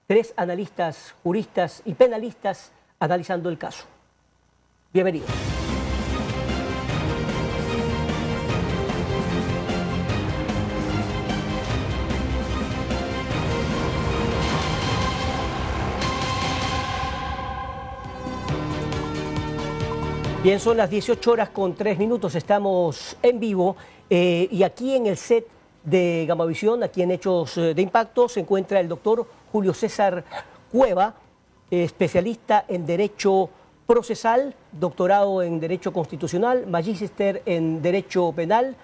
3 analistas, juristas y penalistas analizando el caso. Bienvenidos. Bien, son las 18:03, estamos en vivo y aquí en el set de Gamavisión, aquí en Hechos de Impacto, se encuentra el doctor Julio César Cueva, especialista en Derecho Procesal, doctorado en Derecho Constitucional, magíster en Derecho Penal,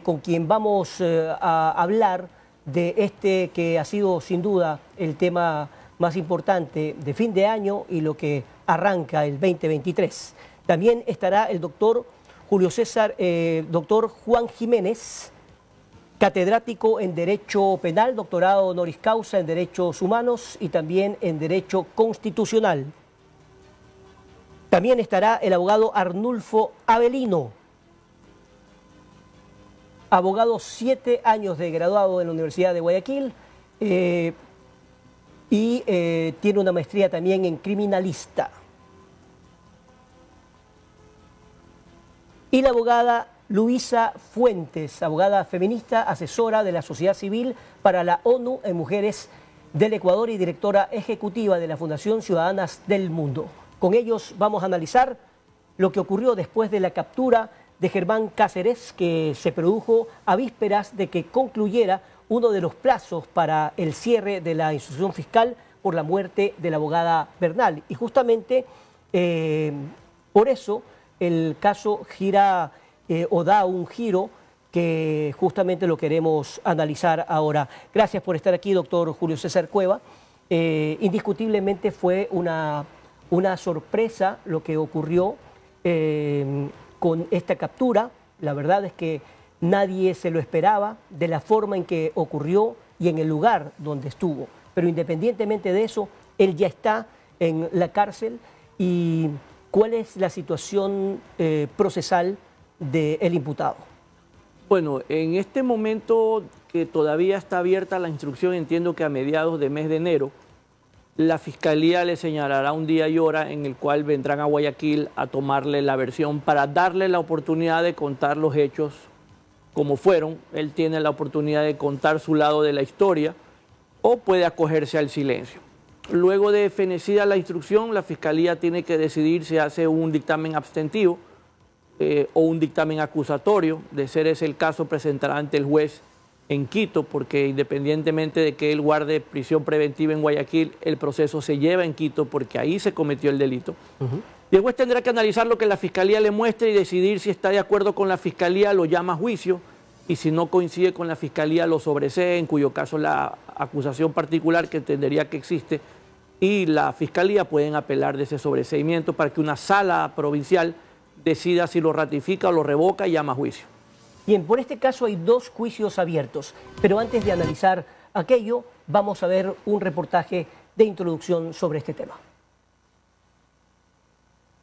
con quien vamos a hablar de este que ha sido sin duda el tema más importante de fin de año y lo que arranca el 2023. También estará el doctor Julio César, doctor Juan Jiménez, catedrático en Derecho Penal, doctorado honoris causa en Derechos Humanos y también en Derecho Constitucional. También estará el abogado Arnulfo Avelino, abogado 7 años de graduado en la Universidad de Guayaquil y tiene una maestría también en criminalista. Y la abogada Luisa Fuentes, abogada feminista, asesora de la sociedad civil para la ONU en Mujeres del Ecuador y directora ejecutiva de la Fundación Ciudadanas del Mundo. Con ellos vamos a analizar lo que ocurrió después de la captura de Germán Cáceres, que se produjo a vísperas de que concluyera uno de los plazos para el cierre de la instrucción fiscal por la muerte de la abogada Bernal. Y justamente por eso el caso gira o da un giro que justamente lo queremos analizar ahora. Gracias por estar aquí, doctor Julio César Cueva. Indiscutiblemente fue una sorpresa lo que ocurrió con esta captura. La verdad es que nadie se lo esperaba de la forma en que ocurrió y en el lugar donde estuvo. Pero independientemente de eso, él ya está en la cárcel. Y ¿cuál es la situación procesal del imputado? Bueno, en este momento que todavía está abierta la instrucción, entiendo que a mediados de mes de enero, la Fiscalía le señalará un día y hora en el cual vendrán a Guayaquil a tomarle la versión para darle la oportunidad de contar los hechos como fueron. Él tiene la oportunidad de contar su lado de la historia o puede acogerse al silencio. Luego de fenecida la instrucción, la Fiscalía tiene que decidir si hace un dictamen abstentivo o un dictamen acusatorio. De ser ese el caso, presentará ante el juez en Quito, porque independientemente de que él guarde prisión preventiva en Guayaquil, el proceso se lleva en Quito porque ahí se cometió el delito. Y el juez tendrá que analizar lo que la Fiscalía le muestre y decidir si está de acuerdo con la Fiscalía, lo llama a juicio, y si no coincide con la Fiscalía, lo sobresee, en cuyo caso la acusación particular que entendería que existe y la Fiscalía pueden apelar de ese sobreseimiento para que una sala provincial decida si lo ratifica o lo revoca y llama a juicio. Bien, por este caso hay 2 juicios abiertos, pero antes de analizar aquello, vamos a ver un reportaje de introducción sobre este tema.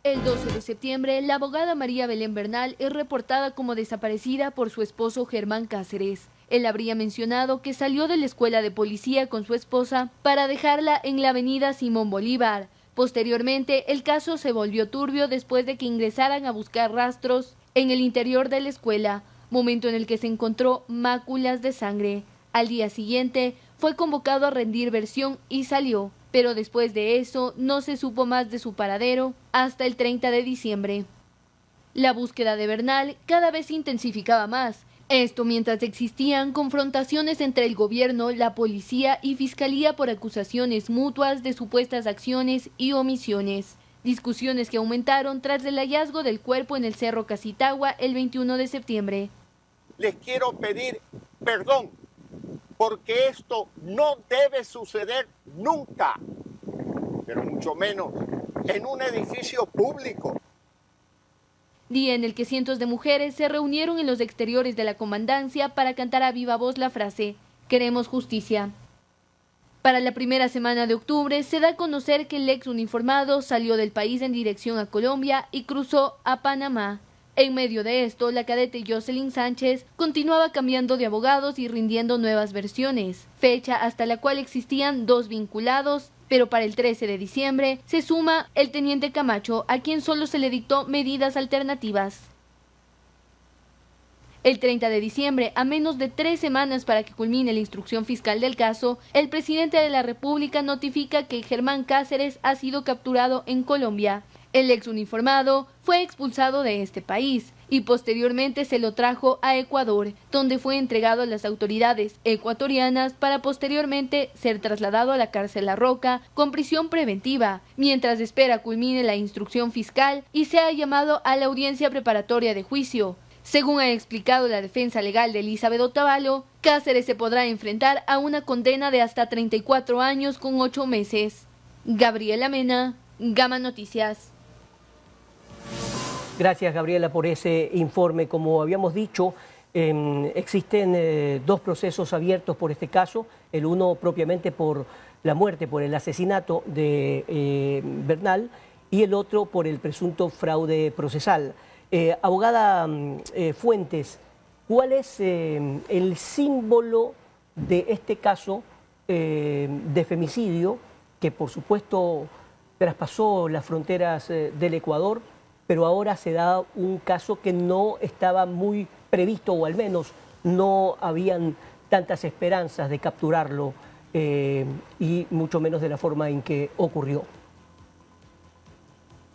El 12 de septiembre, la abogada María Belén Bernal es reportada como desaparecida por su esposo Germán Cáceres. Él habría mencionado que salió de la escuela de policía con su esposa para dejarla en la avenida Simón Bolívar. Posteriormente, el caso se volvió turbio después de que ingresaran a buscar rastros en el interior de la escuela, momento en el que se encontró máculas de sangre. Al día siguiente, fue convocado a rendir versión y salió, pero después de eso no se supo más de su paradero hasta el 30 de diciembre. La búsqueda de Bernal cada vez se intensificaba más. Esto mientras existían confrontaciones entre el gobierno, la policía y fiscalía por acusaciones mutuas de supuestas acciones y omisiones. Discusiones que aumentaron tras el hallazgo del cuerpo en el Cerro Casitagua el 21 de septiembre. Les quiero pedir perdón porque esto no debe suceder nunca, pero mucho menos en un edificio público. Día en el que cientos de mujeres se reunieron en los exteriores de la comandancia para cantar a viva voz la frase «Queremos justicia». Para la primera semana de octubre se da a conocer que el ex uniformado salió del país en dirección a Colombia y cruzó a Panamá. En medio de esto, la cadete Jocelyn Sánchez continuaba cambiando de abogados y rindiendo nuevas versiones, fecha hasta la cual existían 2 vinculados, pero para el 13 de diciembre se suma el teniente Camacho, a quien solo se le dictó medidas alternativas. El 30 de diciembre, a menos de 3 semanas para que culmine la instrucción fiscal del caso, el presidente de la República notifica que Germán Cáceres ha sido capturado en Colombia. El ex uniformado fue expulsado de este país y posteriormente se lo trajo a Ecuador, donde fue entregado a las autoridades ecuatorianas para posteriormente ser trasladado a la cárcel La Roca con prisión preventiva, mientras espera culmine la instrucción fiscal y sea llamado a la audiencia preparatoria de juicio. Según ha explicado la defensa legal de Elizabeth Otavalo, Cáceres se podrá enfrentar a una condena de hasta 34 años con 8 meses. Gabriela Mena, Gama Noticias. Gracias, Gabriela, por ese informe. Como habíamos dicho, existen 2 procesos abiertos por este caso, el uno propiamente por la muerte, por el asesinato de Bernal, y el otro por el presunto fraude procesal. Abogada Fuentes, ¿cuál es el símbolo de este caso de femicidio que, por supuesto, traspasó las fronteras del Ecuador, pero ahora se da un caso que no estaba muy previsto, o al menos no habían tantas esperanzas de capturarlo, y mucho menos de la forma en que ocurrió?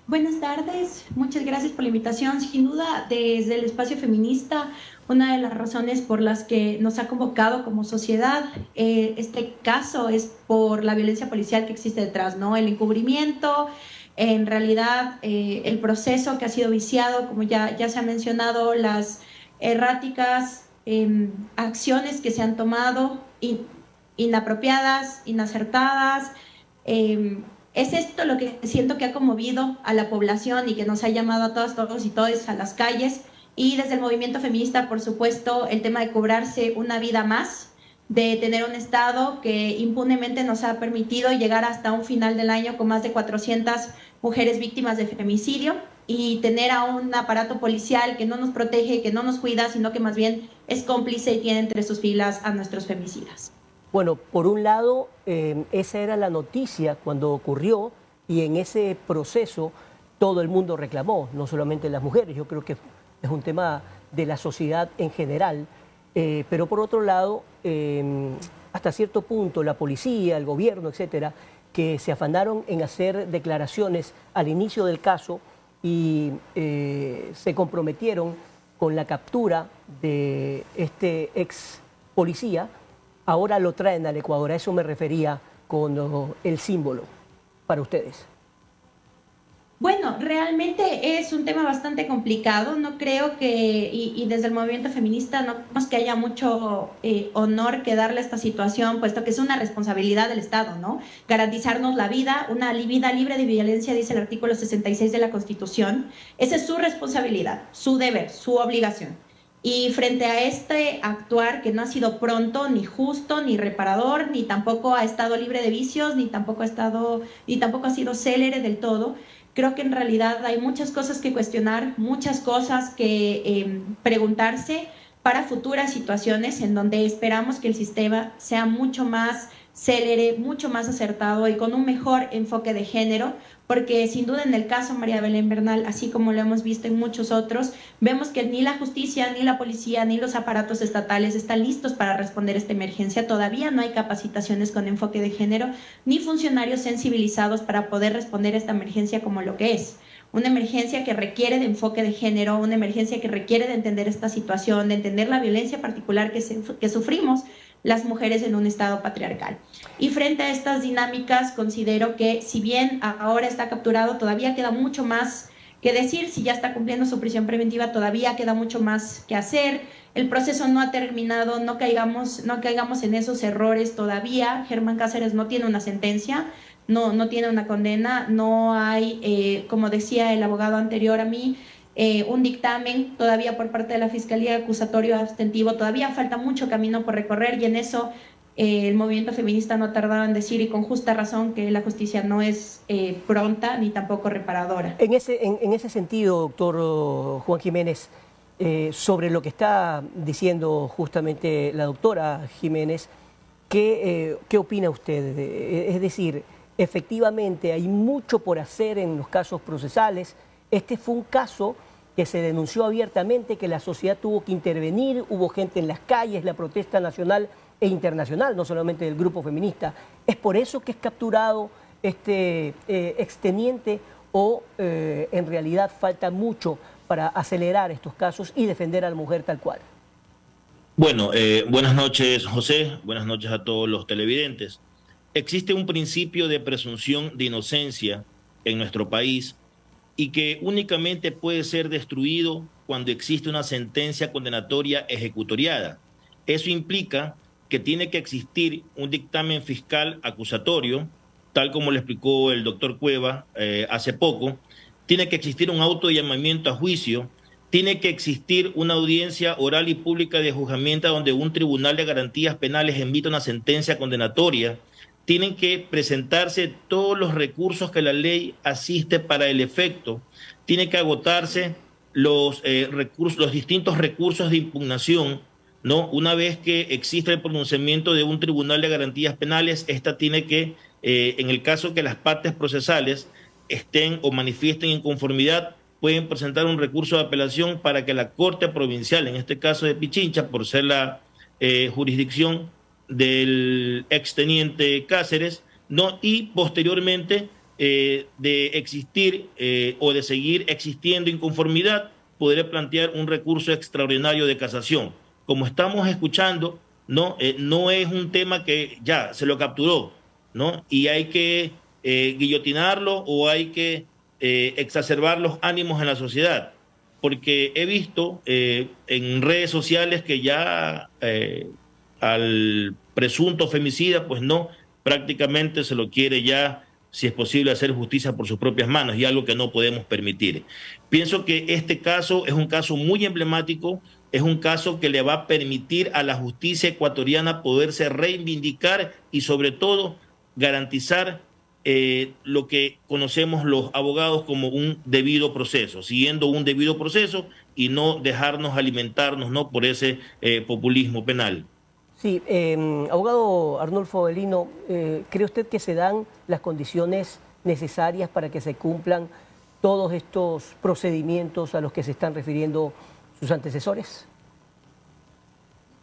Buenas tardes, muchas gracias por la invitación. Sin duda, desde el espacio feminista, una de las razones por las que nos ha convocado como sociedad este caso es por la violencia policial que existe detrás, ¿no? El encubrimiento, en realidad el proceso que ha sido viciado, como ya se ha mencionado, las erráticas acciones que se han tomado, inapropiadas, inacertadas. Es esto lo que siento que ha conmovido a la población y que nos ha llamado a todos y todas a las calles. Y desde el movimiento feminista, por supuesto, el tema de cobrarse una vida más, de tener un Estado que impunemente nos ha permitido llegar hasta un final del año con más de 400 mujeres víctimas de femicidio, y tener a un aparato policial que no nos protege, que no nos cuida, sino que más bien es cómplice y tiene entre sus filas a nuestros femicidas. Bueno, por un lado, esa era la noticia cuando ocurrió, y en ese proceso todo el mundo reclamó, no solamente las mujeres. Yo creo que es un tema de la sociedad en general, pero por otro lado, hasta cierto punto la policía, el gobierno, etcétera, que se afanaron en hacer declaraciones al inicio del caso y se comprometieron con la captura de este ex policía, ahora lo traen al Ecuador. A eso me refería con el símbolo para ustedes. Bueno, realmente es un tema bastante complicado. No creo que, y desde el movimiento feminista, no creemos que haya mucho honor que darle a esta situación, puesto que es una responsabilidad del Estado, ¿no? Garantizarnos la vida, una vida libre de violencia, dice el artículo 66 de la Constitución. Esa es su responsabilidad, su deber, su obligación. Y frente a este actuar que no ha sido pronto, ni justo, ni reparador, ni tampoco ha estado libre de vicios, ni tampoco ha sido célere del todo, creo que en realidad hay muchas cosas que cuestionar, muchas cosas que preguntarse para futuras situaciones en donde esperamos que el sistema sea mucho más célere, mucho más acertado y con un mejor enfoque de género, porque sin duda en el caso María Belén Bernal, así como lo hemos visto en muchos otros, vemos que ni la justicia, ni la policía, ni los aparatos estatales están listos para responder a esta emergencia. Todavía no hay capacitaciones con enfoque de género, ni funcionarios sensibilizados para poder responder a esta emergencia como lo que es. Una emergencia que requiere de enfoque de género, una emergencia que requiere de entender esta situación, de entender la violencia particular que sufrimos las mujeres en un estado patriarcal. Y frente a estas dinámicas, considero que si bien ahora está capturado, todavía queda mucho más que decir. Si ya está cumpliendo su prisión preventiva, todavía queda mucho más que hacer. El proceso no ha terminado, no caigamos en esos errores todavía. Germán Cáceres no tiene una sentencia, no tiene una condena, no hay, como decía el abogado anterior a mí, un dictamen todavía por parte de la Fiscalía acusatorio abstentivo. Todavía falta mucho camino por recorrer, y en eso el movimiento feminista no ha tardado en decir, y con justa razón, que la justicia no es pronta ni tampoco reparadora. En ese sentido, doctor Juan Jiménez, sobre lo que está diciendo justamente la doctora Jiménez, ¿qué opina usted? Es decir, efectivamente hay mucho por hacer en los casos procesales. Este fue un caso que se denunció abiertamente, que la sociedad tuvo que intervenir, hubo gente en las calles, la protesta nacional e internacional, no solamente del grupo feminista. ¿Es por eso que es capturado este exteniente o en realidad falta mucho para acelerar estos casos y defender a la mujer tal cual? Bueno, buenas noches, José. Buenas noches a todos los televidentes. Existe un principio de presunción de inocencia en nuestro país y que únicamente puede ser destruido cuando existe una sentencia condenatoria ejecutoriada. Eso implica que tiene que existir un dictamen fiscal acusatorio, tal como lo explicó el doctor Cueva hace poco. Tiene que existir un auto de llamamiento a juicio. Tiene que existir una audiencia oral y pública de juzgamiento donde un tribunal de garantías penales emita una sentencia condenatoria. Tienen que presentarse todos los recursos que la ley asiste para el efecto. Tienen que agotarse los distintos recursos de impugnación, ¿no? Una vez que existe el pronunciamiento de un tribunal de garantías penales, esta tiene que, en el caso que las partes procesales estén o manifiesten inconformidad, pueden presentar un recurso de apelación para que la Corte Provincial, en este caso de Pichincha, por ser la jurisdicción del exteniente Cáceres, ¿no? Y posteriormente de existir o de seguir existiendo inconformidad, podría plantear un recurso extraordinario de casación. Como estamos escuchando, ¿no? No es un tema que ya se lo capturó, ¿no? Y hay que guillotinarlo o hay que exacerbar los ánimos en la sociedad, porque he visto en redes sociales que ya al presunto femicida, pues no, prácticamente se lo quiere ya, si es posible, hacer justicia por sus propias manos, y algo que no podemos permitir. Pienso que este caso es un caso muy emblemático, es un caso que le va a permitir a la justicia ecuatoriana poderse reivindicar y sobre todo garantizar lo que conocemos los abogados como un debido proceso, siguiendo un debido proceso y no dejarnos alimentarnos, ¿no?, por ese populismo penal. Sí, abogado Arnulfo Avelino, ¿cree usted que se dan las condiciones necesarias para que se cumplan todos estos procedimientos a los que se están refiriendo sus antecesores?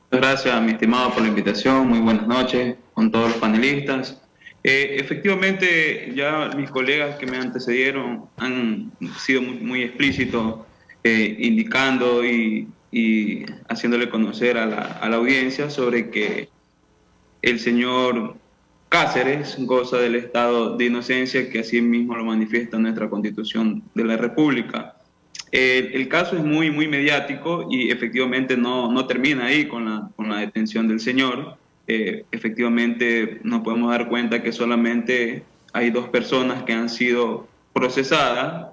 Gracias, mi estimado, por la invitación. Muy buenas noches con todos los panelistas. Efectivamente, ya mis colegas que me antecedieron han sido muy explícitos, indicando y haciéndole conocer a la audiencia sobre que el señor Cáceres goza del estado de inocencia que así mismo lo manifiesta nuestra Constitución de la República. El caso es muy mediático y efectivamente no termina ahí con la detención del señor. Efectivamente nos podemos dar cuenta que solamente hay 2 personas que han sido procesadas,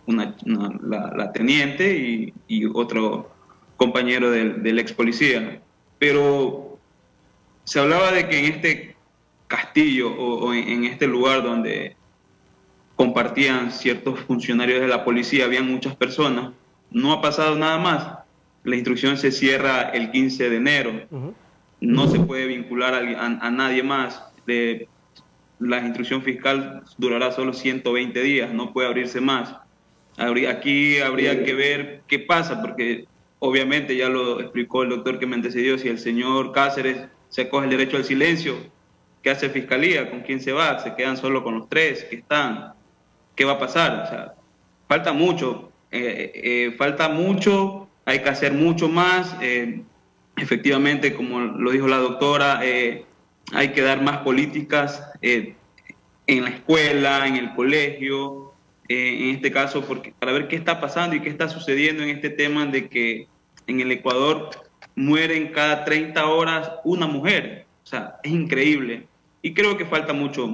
la teniente y otro compañero del ex policía. Pero se hablaba de que en este castillo o en este lugar donde compartían ciertos funcionarios de la policía, habían muchas personas. No ha pasado nada más. La instrucción se cierra el 15 de enero. No se puede vincular a nadie más. La instrucción fiscal durará solo 120 días, no puede abrirse más. Aquí habría que ver qué pasa, porque obviamente ya lo explicó el doctor que me antecedió, si el señor Cáceres se acoge el derecho al silencio, ¿qué hace Fiscalía? ¿Con quién se va? ¿Se quedan solo con los 3 que están? ¿Qué va a pasar? O sea, falta mucho, hay que hacer mucho más. Efectivamente, como lo dijo la doctora, hay que dar más políticas en la escuela, en el colegio, en este caso, para ver qué está pasando y qué está sucediendo en este tema de que en el Ecuador mueren cada 30 horas una mujer. O sea, es increíble. Y creo que falta mucho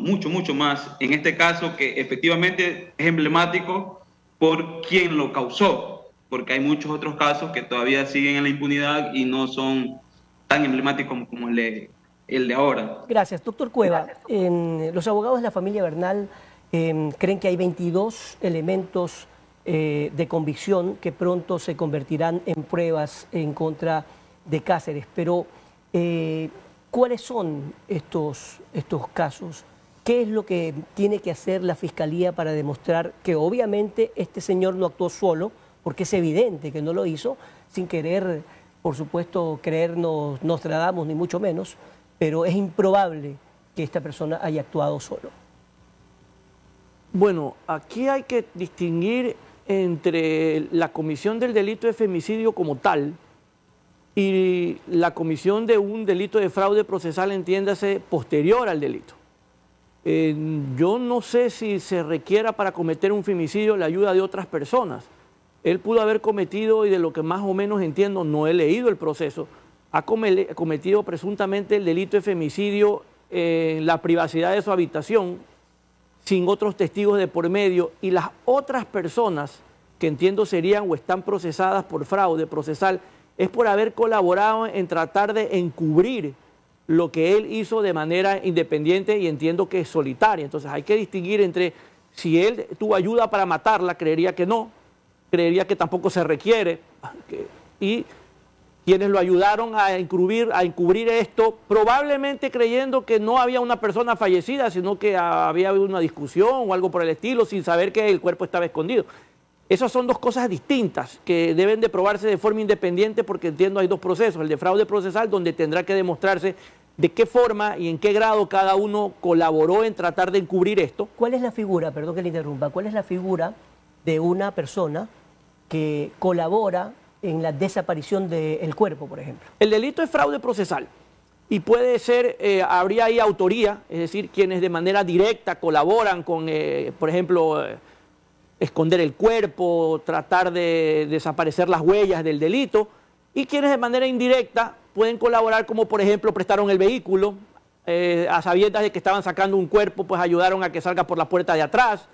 más en este caso, que efectivamente es emblemático por quien lo causó, porque hay muchos otros casos que todavía siguen en la impunidad y no son tan emblemáticos como el de el de ahora. Gracias. Doctor Cueva, los abogados de la familia Bernal creen que hay 22 elementos de convicción que pronto se convertirán en pruebas en contra de Cáceres, pero ¿cuáles son estos casos? ¿Qué es lo que tiene que hacer la Fiscalía para demostrar que obviamente este señor no actuó solo, porque es evidente que no lo hizo, sin querer, por supuesto, creernos Nostradamus ni mucho menos, pero es improbable que esta persona haya actuado solo? Bueno, aquí hay que distinguir entre la comisión del delito de femicidio como tal y la comisión de un delito de fraude procesal, entiéndase, posterior al delito. Yo no sé si se requiera para cometer un femicidio la ayuda de otras personas. Él pudo haber cometido, y de lo que más o menos entiendo, no he leído el proceso, ha cometido presuntamente el delito de femicidio en la privacidad de su habitación, sin otros testigos de por medio, y las otras personas que entiendo serían o están procesadas por fraude procesal, es por haber colaborado en tratar de encubrir lo que él hizo de manera independiente y entiendo que es solitaria. Entonces hay que distinguir entre si él tuvo ayuda para matarla, creería que no, creería que tampoco se requiere, y quienes lo ayudaron a encubrir esto, probablemente creyendo que no había una persona fallecida, sino que había habido una discusión o algo por el estilo, sin saber que el cuerpo estaba escondido. Esas son dos cosas distintas que deben de probarse de forma independiente, porque entiendo hay dos procesos, el de fraude procesal, donde tendrá que demostrarse de qué forma y en qué grado cada uno colaboró en tratar de encubrir esto. ¿Cuál es la figura, perdón que le interrumpa, cuál es la figura de una persona que colabora en la desaparición del cuerpo, por ejemplo? El delito es fraude procesal y puede ser, habría ahí autoría, es decir, quienes de manera directa colaboran con, por ejemplo, esconder el cuerpo, tratar de desaparecer las huellas del delito, y quienes de manera indirecta pueden colaborar, como por ejemplo prestaron el vehículo, a sabiendas de que estaban sacando un cuerpo, pues ayudaron a que salga por la puerta de atrás,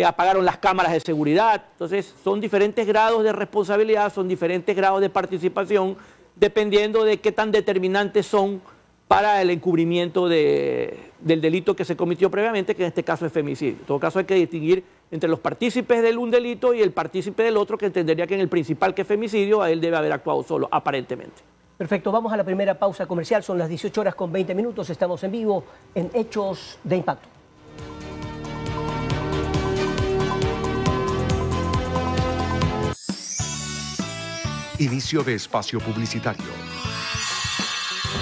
apagaron las cámaras de seguridad. Entonces son diferentes grados de responsabilidad, son diferentes grados de participación, dependiendo de qué tan determinantes son para el encubrimiento del delito que se cometió previamente, que en este caso es femicidio. En todo caso hay que distinguir entre los partícipes de un delito y el partícipe del otro, que entendería que en el principal, que es femicidio, a él debe haber actuado solo, aparentemente. Perfecto, vamos a la primera pausa comercial, son las 18:20, estamos en vivo en Hechos de Impacto. Inicio de espacio publicitario.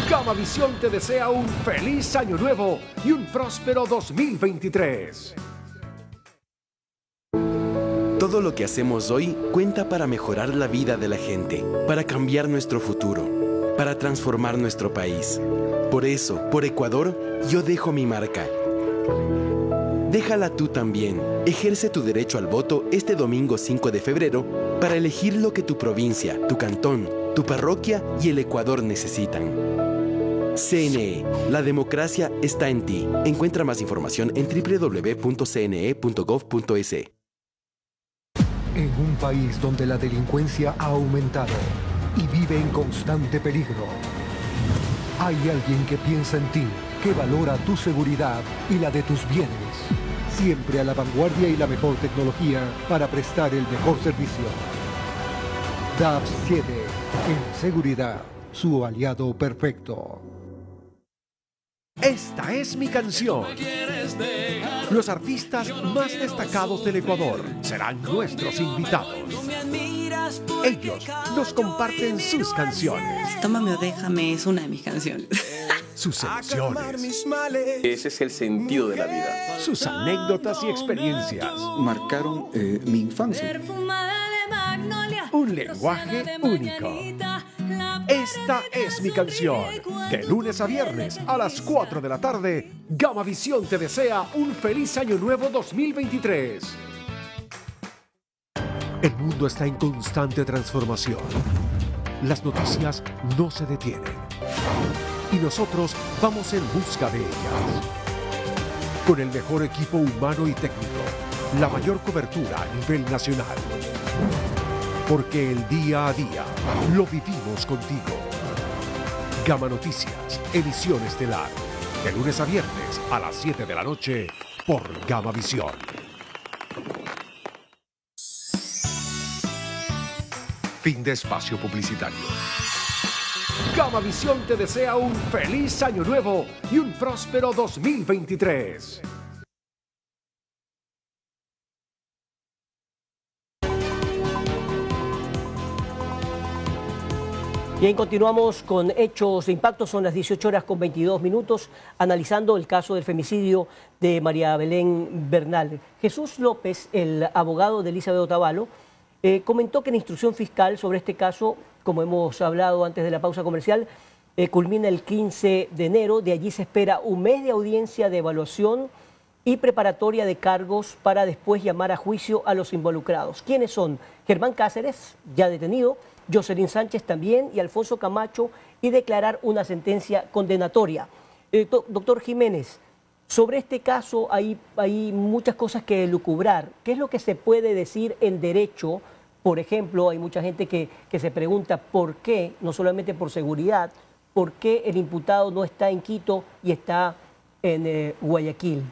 Gamavisión te desea un feliz año nuevo y un próspero 2023. Todo lo que hacemos hoy cuenta para mejorar la vida de la gente, para cambiar nuestro futuro, para transformar nuestro país. Por eso, por Ecuador, yo dejo mi marca. Déjala tú también. Ejerce tu derecho al voto este domingo 5 de febrero para elegir lo que tu provincia, tu cantón, tu parroquia y el Ecuador necesitan. CNE, la democracia está en ti. Encuentra más información en www.cne.gov.es. En un país donde la delincuencia ha aumentado y vive en constante peligro, hay alguien que piensa en ti, que valora tu seguridad y la de tus bienes. Siempre a la vanguardia y la mejor tecnología para prestar el mejor servicio. DAP 7, en seguridad, su aliado perfecto. Esta es mi canción. Los artistas más destacados del Ecuador serán nuestros invitados. Ellos nos comparten sus canciones. Tómame o déjame es una de mis canciones. Sus emociones. Ese es el sentido de la vida. Sus anécdotas y experiencias. Marcaron mi infancia. Un lenguaje único. Esta es mi canción. De lunes a viernes a las 4 de la tarde, Gamavisión te desea un feliz año nuevo 2023. El mundo está en constante transformación. Las noticias no se detienen. Y nosotros vamos en busca de ellas. Con el mejor equipo humano y técnico, la mayor cobertura a nivel nacional. Porque el día a día lo vivimos contigo. Gama Noticias, edición estelar. De lunes a viernes a las 7 de la noche por Gama Visión. Fin de espacio publicitario. Gama Visión te desea un feliz año nuevo y un próspero 2023. Bien, continuamos con Hechos de Impacto. Son las 18 horas con 22 minutos, analizando el caso del femicidio de María Belén Bernal. Jesús López, el abogado de Elizabeth Otavalo, comentó que la instrucción fiscal sobre este caso, como hemos hablado antes de la pausa comercial, culmina el 15 de enero. De allí se espera un mes de audiencia de evaluación y preparatoria de cargos para después llamar a juicio a los involucrados. ¿Quiénes son? Germán Cáceres, ya detenido, Jocelyn Sánchez también y Alfonso Camacho, y declarar una sentencia condenatoria. Doctor Jiménez, sobre este caso hay muchas cosas que elucubrar. ¿Qué es lo que se puede decir en derecho? Por ejemplo, hay mucha gente que se pregunta por qué, no solamente por seguridad, por qué el imputado no está en Quito y está en Guayaquil.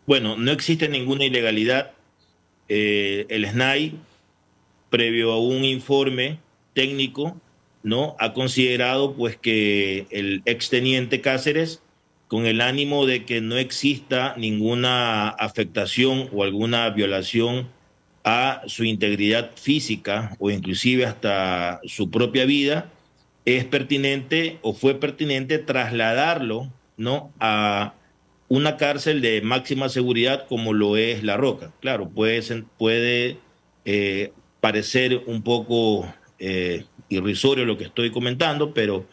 Bueno, no existe ninguna ilegalidad. El SNAI, previo a un informe técnico, ¿no?, ha considerado pues que el exteniente Cáceres, con el ánimo de que no exista ninguna afectación o alguna violación a su integridad física o inclusive hasta su propia vida, es pertinente o fue pertinente trasladarlo, ¿no?, a una cárcel de máxima seguridad como lo es La Roca. Claro, puede parecer un poco irrisorio lo que estoy comentando, pero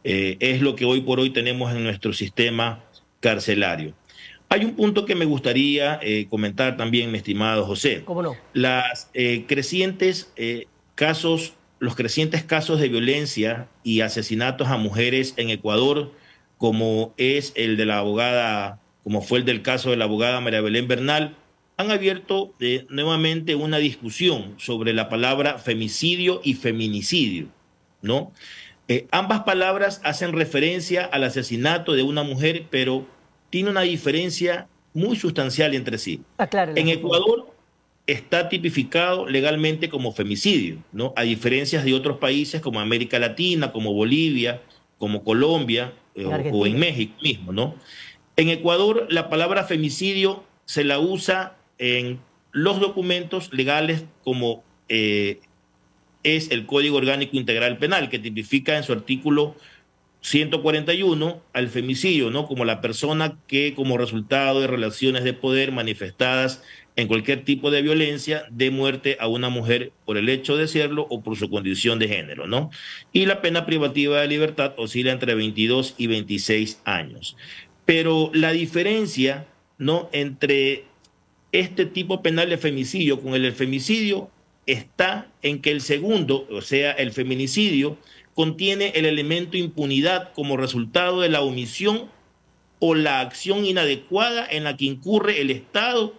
es lo que hoy por hoy tenemos en nuestro sistema carcelario. Hay un punto que me gustaría comentar también, mi estimado José. ¿Cómo no? Los crecientes casos de violencia y asesinatos a mujeres en Ecuador, como es el de la abogada, como fue el del caso de la abogada María Belén Bernal, han abierto nuevamente una discusión sobre la palabra femicidio y feminicidio, ¿no? Ambas palabras hacen referencia al asesinato de una mujer, pero tiene una diferencia muy sustancial entre sí. En Ecuador está tipificado legalmente como femicidio, ¿no?, a diferencias de otros países como América Latina, como Bolivia, como Colombia o en México mismo, ¿no? En Ecuador la palabra femicidio se la usa en los documentos legales como es el Código Orgánico Integral Penal, que tipifica en su artículo 141 al femicidio, ¿no?, como la persona que, como resultado de relaciones de poder manifestadas en cualquier tipo de violencia, dé muerte a una mujer por el hecho de serlo o por su condición de género, ¿no? Y la pena privativa de libertad oscila entre 22 y 26 años. Pero la diferencia, ¿no?, entre este tipo penal de femicidio con el femicidio está en que el segundo, o sea, el feminicidio, contiene el elemento impunidad como resultado de la omisión o la acción inadecuada en la que incurre el Estado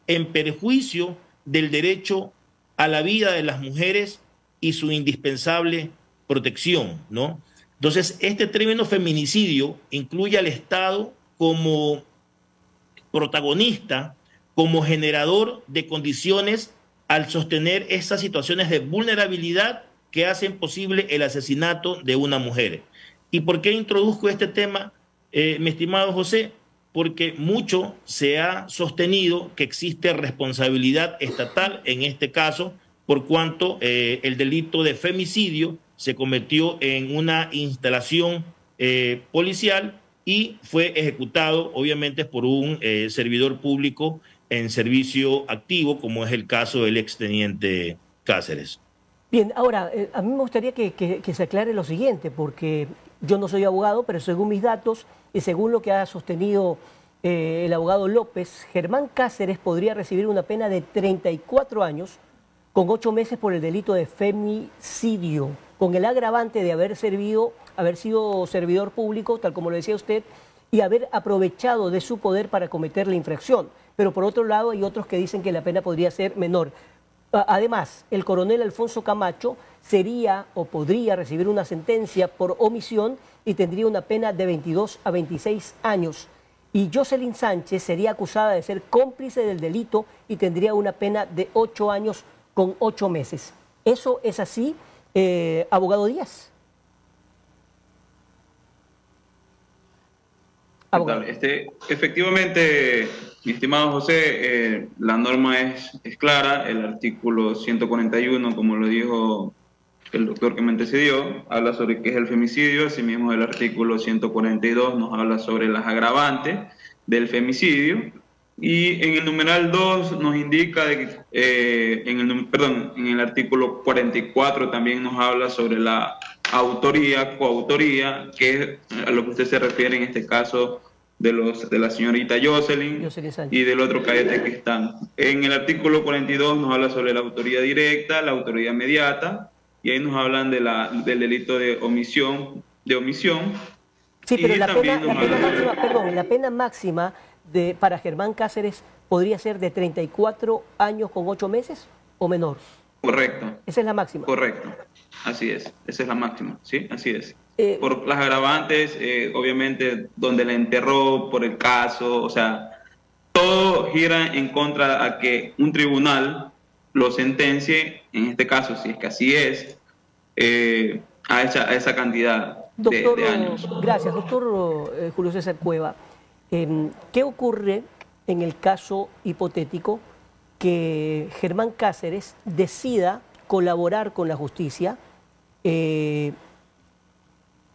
en perjuicio del derecho a la vida de las mujeres y su indispensable protección, ¿no? Entonces, este término feminicidio incluye al Estado como protagonista, como generador de condiciones al sostener esas situaciones de vulnerabilidad que hacen posible el asesinato de una mujer. ¿Y por qué introduzco este tema, mi estimado José? Porque mucho se ha sostenido que existe responsabilidad estatal en este caso, por cuanto el delito de femicidio se cometió en una instalación policial y fue ejecutado, obviamente, por un servidor público en servicio activo, como es el caso del exteniente Cáceres. Bien, ahora, a mí me gustaría que se aclare lo siguiente, porque yo no soy abogado, pero según mis datos y según lo que ha sostenido el abogado López, Germán Cáceres podría recibir una pena de 34 años con 8 meses por el delito de femicidio, con el agravante de haber sido servidor público, tal como lo decía usted, y haber aprovechado de su poder para cometer la infracción. Pero por otro lado hay otros que dicen que la pena podría ser menor. Además, el coronel Alfonso Camacho sería o podría recibir una sentencia por omisión y tendría una pena de 22 a 26 años. Y Jocelyn Sánchez sería acusada de ser cómplice del delito y tendría una pena de 8 años con 8 meses. ¿Eso es así, abogado Díaz? Efectivamente, mi estimado José, la norma es clara. El artículo 141, como lo dijo el doctor que me antecedió, habla sobre qué es el femicidio. Asimismo, el artículo 142 nos habla sobre las agravantes del femicidio. Y en el numeral 2 nos indica, en el artículo 44 también nos habla sobre la autoría, coautoría, que es a lo que usted se refiere en este caso de la señorita Jocelyn y del otro cadete que están. En el artículo 42 nos habla sobre la autoría directa, la autoría inmediata, y ahí nos hablan del delito de omisión. Sí, pero la pena máxima para Germán Cáceres podría ser de 34 años con 8 meses o menor. Correcto. Esa es la máxima. Correcto. Así es. Esa es la máxima. Sí, así es. Por las agravantes, obviamente, donde la enterró, por el caso, o sea, todo gira en contra a que un tribunal lo sentencie, en este caso, si es que así es, a esa cantidad de años. Gracias, doctor Julio César Cueva. ¿Qué ocurre en el caso hipotético que Germán Cáceres decida colaborar con la justicia,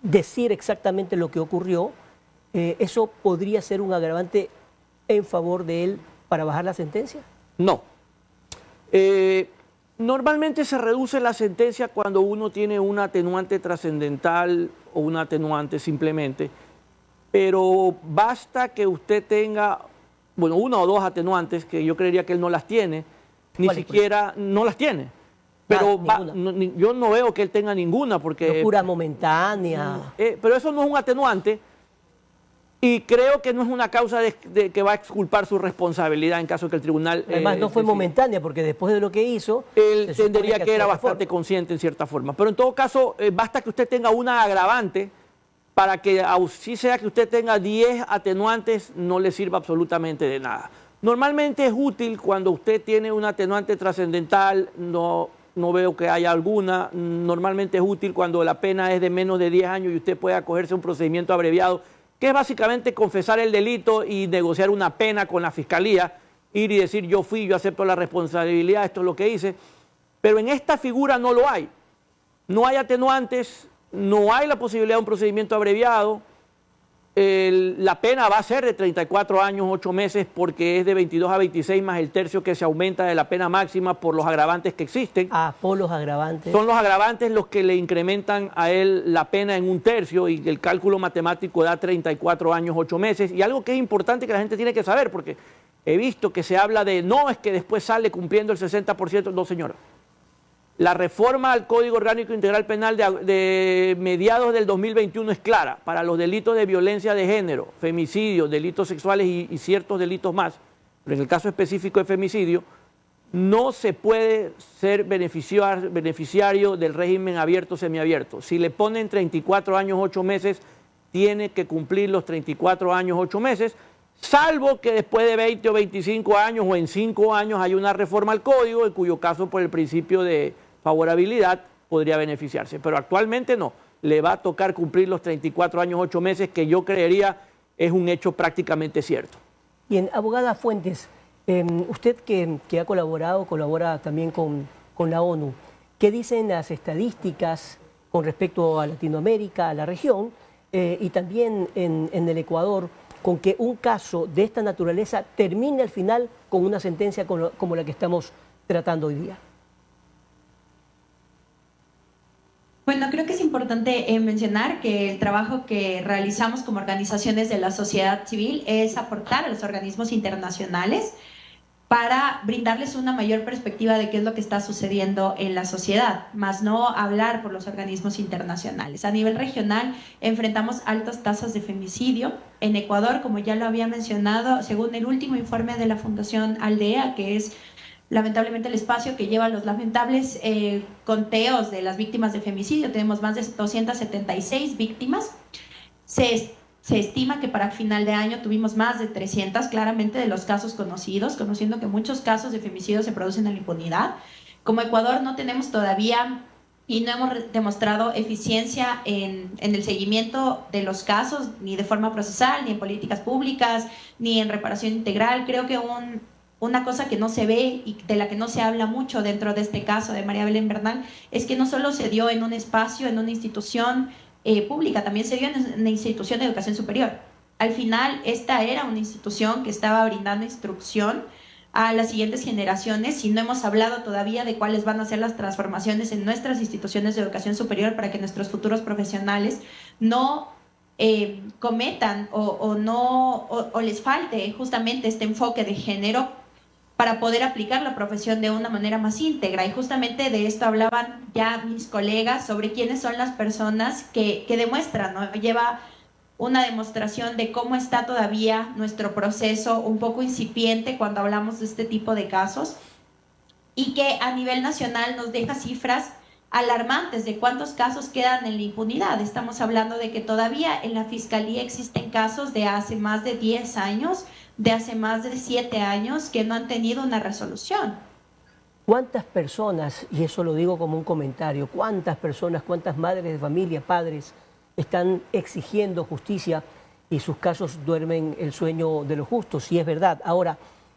decir exactamente lo que ocurrió? ¿Eso podría ser un agravante en favor de él para bajar la sentencia? No. Normalmente se reduce la sentencia cuando uno tiene un atenuante trascendental o un atenuante simplemente, pero basta que usted tenga, bueno, una o dos atenuantes, que yo creería que él no las tiene, ni siquiera no las tiene. Pero yo no veo que él tenga ninguna, porque... Locura momentánea. Pero eso no es un atenuante y creo que no es una causa de que va a exculpar su responsabilidad en caso de que el tribunal... Además no fue momentánea, porque después de lo que hizo... Él tendría que era bastante consciente en cierta forma. Pero en todo caso, basta que usted tenga una agravante para que, si sea que usted tenga 10 atenuantes, no le sirva absolutamente de nada. Normalmente es útil cuando usted tiene un atenuante trascendental, no veo que haya alguna. Normalmente es útil cuando la pena es de menos de 10 años y usted puede acogerse a un procedimiento abreviado, que es básicamente confesar el delito y negociar una pena con la fiscalía, ir y decir yo acepto la responsabilidad, esto es lo que hice. Pero en esta figura no lo hay. No hay atenuantes, no hay la posibilidad de un procedimiento abreviado. La pena va a ser de 34 años, 8 meses, porque es de 22 a 26 más el tercio que se aumenta de la pena máxima por los agravantes que existen. Por los agravantes. Son los agravantes los que le incrementan a él la pena en un tercio, y el cálculo matemático da 34 años, 8 meses. Y algo que es importante que la gente tiene que saber, porque he visto que se habla de, no, es que después sale cumpliendo el 60%. No, señora. La reforma al Código Orgánico Integral Penal de mediados del 2021 es clara para los delitos de violencia de género, femicidio, delitos sexuales y ciertos delitos más. Pero en el caso específico de femicidio, no se puede ser beneficiario del régimen abierto o semiabierto. Si le ponen 34 años, 8 meses, tiene que cumplir los 34 años, 8 meses, salvo que después de 20 o 25 años o en 5 años hay una reforma al Código, en cuyo caso por el principio de favorabilidad podría beneficiarse, pero actualmente no, le va a tocar cumplir los 34 años, 8 meses, que yo creería es un hecho prácticamente cierto. Bien, abogada Fuentes, usted que ha colabora también con la ONU, ¿qué dicen las estadísticas con respecto a Latinoamérica, a la región, y también en el Ecuador, con que un caso de esta naturaleza termine al final con una sentencia como la que estamos tratando hoy día? Bueno, creo que es importante mencionar que el trabajo que realizamos como organizaciones de la sociedad civil es aportar a los organismos internacionales para brindarles una mayor perspectiva de qué es lo que está sucediendo en la sociedad, más no hablar por los organismos internacionales. A nivel regional enfrentamos altas tasas de femicidio. En Ecuador, como ya lo había mencionado, según el último informe de la Fundación Aldea, que es lamentablemente el espacio que lleva los lamentables conteos de las víctimas de femicidio. Tenemos más de 276 víctimas. Se estima que para final de año tuvimos más de 300, claramente, de los casos conocidos, conociendo que muchos casos de femicidio se producen en la impunidad. Como Ecuador no tenemos todavía y no hemos demostrado eficiencia en el seguimiento de los casos, ni de forma procesal, ni en políticas públicas, ni en reparación integral. Creo que una cosa que no se ve y de la que no se habla mucho dentro de este caso de María Belén Bernal es que no solo se dio en un espacio, en una institución pública, también se dio en una institución de educación superior. Al final, esta era una institución que estaba brindando instrucción a las siguientes generaciones, y no hemos hablado todavía de cuáles van a ser las transformaciones en nuestras instituciones de educación superior para que nuestros futuros profesionales no cometan o les falte justamente este enfoque de género para poder aplicar la profesión de una manera más íntegra. Y justamente de esto hablaban ya mis colegas sobre quiénes son las personas que demuestran, ¿no? Lleva una demostración de cómo está todavía nuestro proceso un poco incipiente cuando hablamos de este tipo de casos, y que a nivel nacional nos deja cifras alarmantes de cuántos casos quedan en la impunidad. Estamos hablando de que todavía en la Fiscalía existen casos de hace más de 10 años, de hace más de 7 años, que no han tenido una resolución. ¿Cuántas personas, y eso lo digo como un comentario, cuántas personas, cuántas madres de familia, padres, están exigiendo justicia y sus casos duermen el sueño de los justos? Si es verdad. Ahora,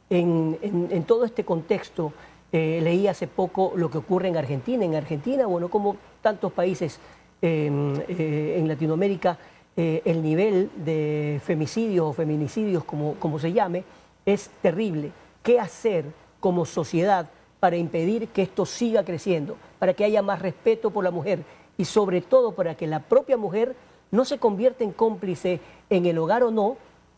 en todo este contexto, leí hace poco lo que ocurre en Argentina. En Argentina, bueno, como tantos países en Latinoamérica, el nivel de femicidios o feminicidios, como se llame, es terrible. ¿Qué hacer como sociedad para impedir que esto siga creciendo, para que haya más respeto por la mujer y sobre todo para que la propia mujer no se convierta en cómplice en el hogar o no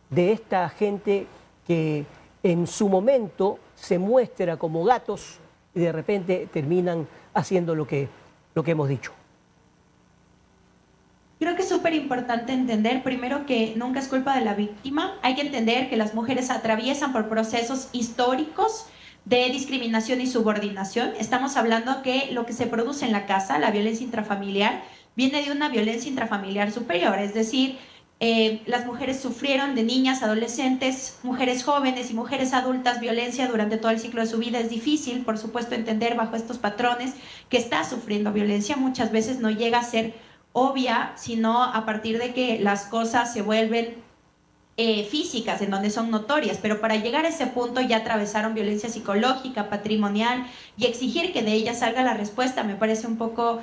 de esta gente que en su momento se muestra como gatos y de repente terminan haciendo lo que hemos dicho? Creo que es súper importante entender primero que nunca es culpa de la víctima. Hay que entender que las mujeres atraviesan por procesos históricos de discriminación y subordinación. Estamos hablando que lo que se produce en la casa, la violencia intrafamiliar, viene de una violencia intrafamiliar superior, es decir, las mujeres sufrieron de niñas, adolescentes, mujeres jóvenes y mujeres adultas violencia durante todo el ciclo de su vida. Es difícil, por supuesto, entender bajo estos patrones que está sufriendo violencia. Muchas veces no llega a ser obvia, sino a partir de que las cosas se vuelven físicas, en donde son notorias, pero para llegar a ese punto ya atravesaron violencia psicológica, patrimonial, y exigir que de ella salga la respuesta me parece un poco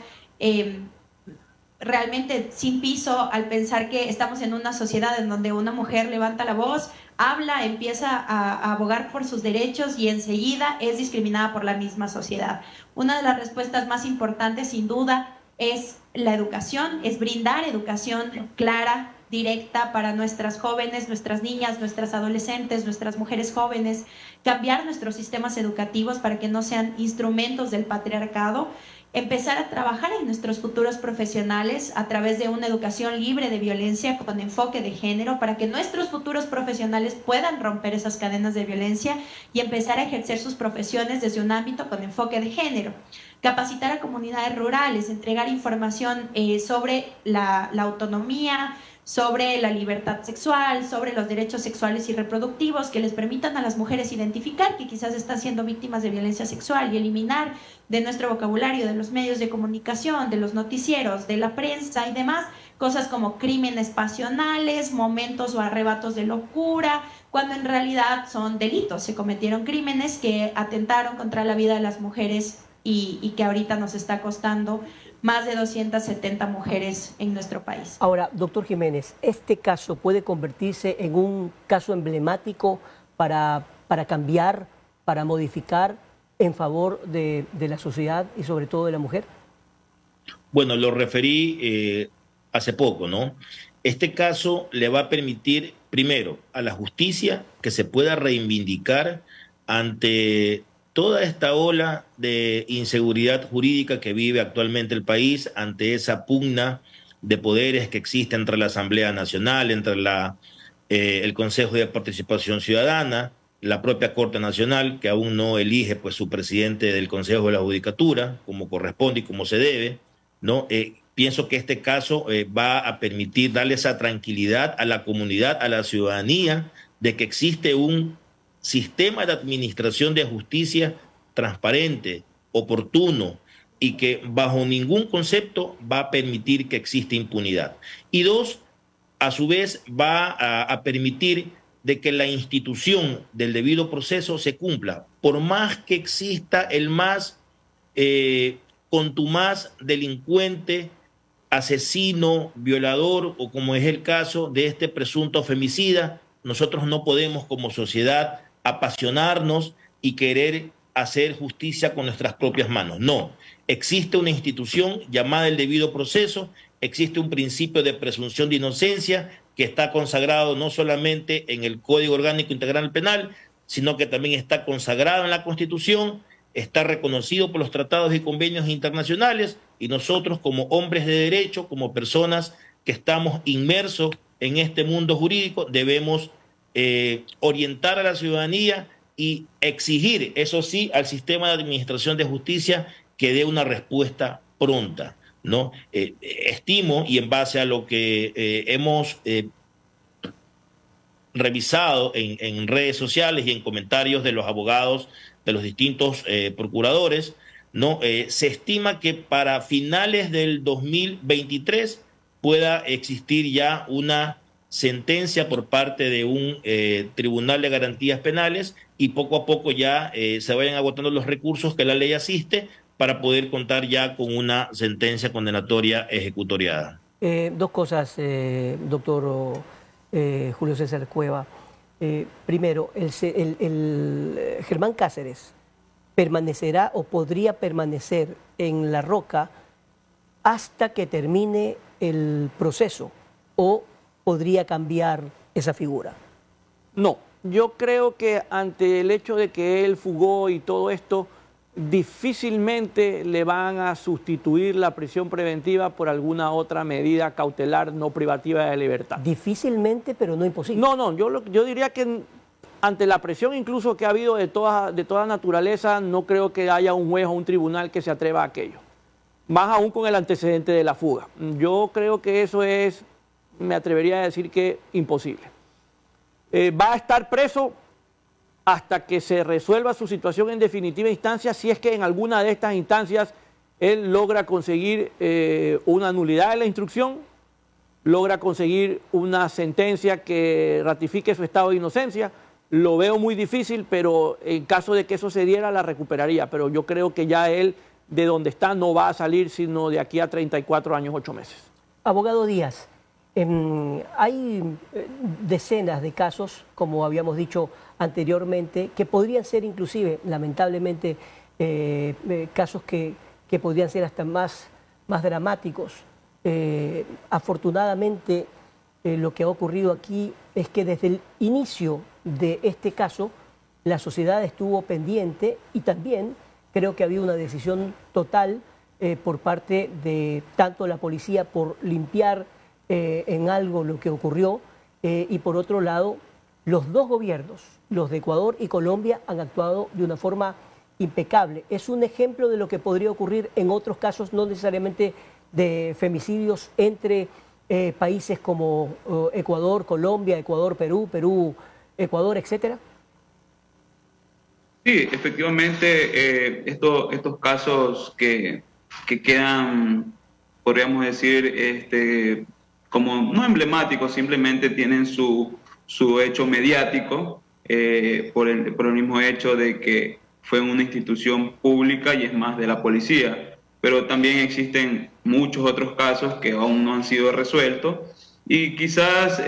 realmente sin piso, al pensar que estamos en una sociedad en donde una mujer levanta la voz, habla, empieza a abogar por sus derechos y enseguida es discriminada por la misma sociedad. Una de las respuestas más importantes, sin duda, es la educación, es brindar educación clara, directa para nuestras jóvenes, nuestras niñas, nuestras adolescentes, nuestras mujeres jóvenes, cambiar nuestros sistemas educativos para que no sean instrumentos del patriarcado, empezar a trabajar en nuestros futuros profesionales a través de una educación libre de violencia con enfoque de género para que nuestros futuros profesionales puedan romper esas cadenas de violencia y empezar a ejercer sus profesiones desde un ámbito con enfoque de género. Capacitar a comunidades rurales, entregar información sobre la autonomía, sobre la libertad sexual, sobre los derechos sexuales y reproductivos que les permitan a las mujeres identificar que quizás están siendo víctimas de violencia sexual y eliminar de nuestro vocabulario, de los medios de comunicación, de los noticieros, de la prensa y demás, cosas como crímenes pasionales, momentos o arrebatos de locura, cuando en realidad son delitos. Se cometieron crímenes que atentaron contra la vida de las mujeres y que ahorita nos está costando más de 270 mujeres en nuestro país. Ahora, doctor Jiménez, ¿este caso puede convertirse en un caso emblemático para cambiar, para modificar en favor de la sociedad y sobre todo de la mujer? Bueno, lo referí hace poco, ¿no? Este caso le va a permitir, primero, a la justicia que se pueda reivindicar ante toda esta ola de inseguridad jurídica que vive actualmente el país, ante esa pugna de poderes que existe entre la Asamblea Nacional, entre el Consejo de Participación Ciudadana la propia Corte Nacional, que aún no elige pues, su presidente del Consejo de la Judicatura, como corresponde y como se debe, ¿no? Pienso que este caso va a permitir darle esa tranquilidad a la comunidad, a la ciudadanía, de que existe un sistema de administración de justicia transparente, oportuno, y que bajo ningún concepto va a permitir que exista impunidad. Y dos, a su vez va a permitir de que la institución del debido proceso se cumpla, por más que exista el más contumaz delincuente, asesino, violador, o como es el caso de este presunto femicida. Nosotros no podemos como sociedad apasionarnos y querer hacer justicia con nuestras propias manos. No, existe una institución llamada el debido proceso, existe un principio de presunción de inocencia que está consagrado no solamente en el Código Orgánico Integral Penal, sino que también está consagrado en la Constitución, está reconocido por los tratados y convenios internacionales, y nosotros como hombres de derecho, como personas que estamos inmersos en este mundo jurídico, debemos orientar a la ciudadanía y exigir, eso sí, al sistema de administración de justicia que dé una respuesta pronta, ¿no? Estimo, y en base a lo que hemos revisado en redes sociales y en comentarios de los abogados de los distintos procuradores, ¿no? Se estima que para finales del 2023 pueda existir ya una sentencia por parte de un tribunal de garantías penales, y poco a poco ya se vayan agotando los recursos que la ley asiste para poder contar ya con una sentencia condenatoria ejecutoriada. Dos cosas, doctor Julio César Cueva. Primero, el Germán Cáceres permanecerá o podría permanecer en La Roca hasta que termine el proceso, o podría cambiar esa figura. No, yo creo que ante el hecho de que él fugó y todo esto, difícilmente le van a sustituir la prisión preventiva por alguna otra medida cautelar no privativa de libertad. Difícilmente, pero no imposible. No, yo diría que ante la presión incluso que ha habido de toda naturaleza, no creo que haya un juez o un tribunal que se atreva a aquello. Más aún con el antecedente de la fuga. Yo creo que eso es, me atrevería a decir que imposible. Va a estar preso hasta que se resuelva su situación en definitiva instancia, si es que en alguna de estas instancias él logra conseguir una nulidad de la instrucción, logra conseguir una sentencia que ratifique su estado de inocencia. Lo veo muy difícil, pero en caso de que eso se diera, la recuperaría. Pero yo creo que ya él, de donde está, no va a salir sino de aquí a 34 años, 8 meses. Abogado Díaz, hay decenas de casos, como habíamos dicho anteriormente, que podrían ser inclusive, lamentablemente, casos que podrían ser hasta más dramáticos. Afortunadamente, lo que ha ocurrido aquí es que desde el inicio de este caso, la sociedad estuvo pendiente, y también creo que había una decisión total por parte de tanto la policía por limpiar en algo lo que ocurrió, y por otro lado, los dos gobiernos, los de Ecuador y Colombia, han actuado de una forma impecable. Es un ejemplo de lo que podría ocurrir en otros casos, no necesariamente de femicidios entre países como Ecuador, Colombia, Ecuador, Perú, Perú, Ecuador, etcétera. Sí, efectivamente, estos casos que quedan, podríamos decir, como no emblemáticos, simplemente tienen su hecho mediático por el mismo hecho de que fue una institución pública y es más de la policía. Pero también existen muchos otros casos que aún no han sido resueltos, y quizás,